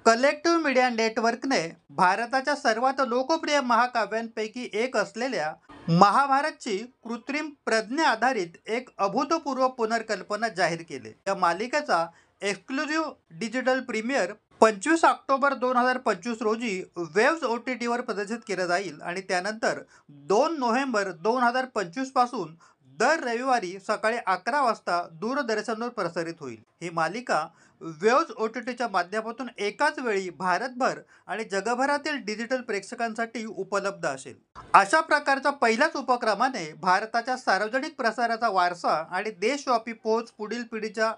Collective media नेटवर्कने भारताच्या सर्वात लोकप्रिय महाकाव्यांपैकी एक असलेल्या महाभारतची कृत्रिम प्रज्ञा आधारित एक अभूतपूर्व पुनर्कल्पना जाहीर केली. या मालिकेचा एक्सक्लुझिव्ह डिजिटल प्रीमियर 25 ऑक्टोबर 2025 रोजी वेव्स OTTवर प्रदर्शित केलं जाईल आणि त्यानंतर 2 नोव्हेंबर 2025 पासून दर रविवारी सकाळी 11 वाजता दूरदर्शनवर प्रसारित होईल. ही मालिका वेव्स OTTच्या माध्यमातून एकाच वेळी भारतभर आणि जगभरातील डिजिटल प्रेक्षकांसाठी उपलब्ध असेल. अशा प्रकारच्या पहिल्याच उपक्रमाने भारताच्या सार्वजनिक प्रसाराचा वारसा आणि देशव्यापी पोहोच पुढील पिढीच्या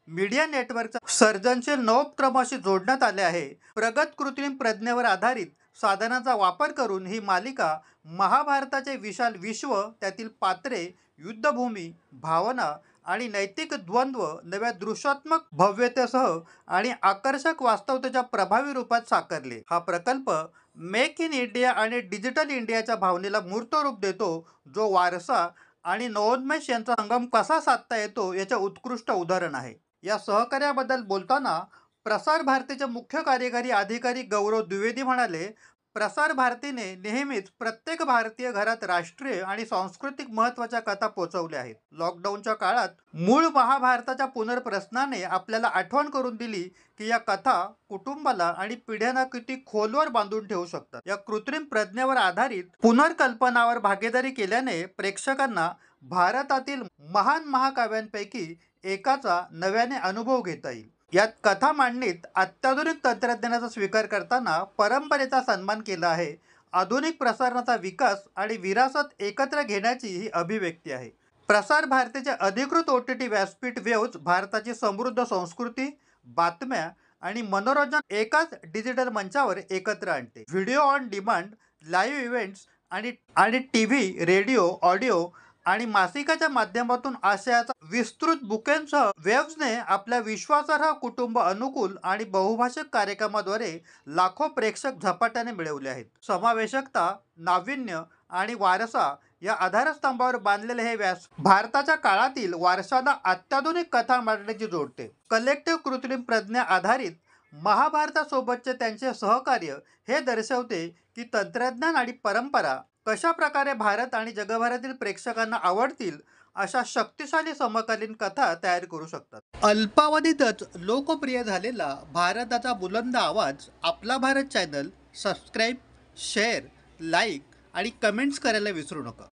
मीडिया नेटवर्कच्या सर्जनशील नवोपक्रमाशी जोडण्यात आले आहे. प्रगत कृत्रिम प्रज्ञेवर आधारित साधनांचा वापर करून ही मालिका महाभारताचे विशाल विश्व, त्यातील पात्रे, युद्धभूमी, भावना आणि नैतिक द्वंद्व नव्या दृश्यात्मक भव्यतेसह आणि आकर्षक वास्तवतेच्या प्रभावी रूपात साकारले. हा प्रकल्प मेक इन इंडिया आणि डिजिटल इंडियाच्या भावनेला मूर्त रूप देतो, जो वारसा आणि नवोन्मेष यांचा संगम कसा साधता येतो याचे उत्कृष्ट उदाहरण आहे. या सहकार्याबद्दल बोलताना प्रसार भारतीचे मुख्य कार्यकारी अधिकारी गौरव द्विवेदी म्हणाले, प्रसार भारतीने नेहमीच प्रत्येक भारतीय घरात राष्ट्रीय आणि सांस्कृतिक महत्त्वाच्या कथा पोहोचवल्या आहेत. लॉकडाऊनच्या काळात मूळ महाभारताच्या पुनर्प्रसनाने आपल्याला आठवण करून दिली की या कथा कुटुंबाला आणि पिढ्यांना किती खोलवर बांधून ठेवू शकतात. या कृत्रिम प्रज्ञेवर आधारित पुनर्कल्पनावर भागीदारी केल्याने प्रेक्षकांना भारतातील महान महाकाव्यांपैकी एकाचा नव्याने अनुभव घेता येईल. यात कथा मांडणीत अत्याधुनिक तंत्रज्ञानाचा स्वीकार करताना परंपरेचा सन्मान केला आहे. आधुनिक प्रसारणाचा विकास आणि विरासत एकत्र घेण्याची ही अभिव्यक्ती आहे. प्रसार भारतीचे अधिकृत OTT व्यासपीठ वेव्स भारताची समृद्ध संस्कृती, बातम्या आणि मनोरंजन एकाच डिजिटल मंचावर एकत्र आणते. Video on demand, live events आणि TV, रेडिओ, ऑडिओ आणि मासिकाच्या माध्यमातून आशयाचा विस्तृत बुकेंसह वेव्सने आपल्या विश्वासार्ह, कुटुंब अनुकूल आणि बहुभाषिक कार्यक्रमाद्वारे लाखो प्रेक्षक झपाट्याने मिळवले आहेत. समावेशकता, नाविन्य आणि वारसा या आधारस्तंभावर बांधलेले हे व्यास भारताच्या काळातील वारशाला अत्याधुनिक कथा मांडण्याची जोडते. कलेक्टिव्ह कृत्रिम प्रज्ञा आधारित महाभारतासोबतचे त्यांचे सहकार्य हे दर्शवते की तंत्रज्ञान आणि परंपरा कशा प्रकारे भारत आणि जगभरातील प्रेक्षकांना आवडतील अशा शक्तिशाली समकालीन कथा तयार करू शकतात. अल्पावधीतच लोकप्रिय झालेला भारताचा बुलंद आवाज आपला Bharat channel subscribe, share, like आणि कमेंट्स करायला विसरू नका.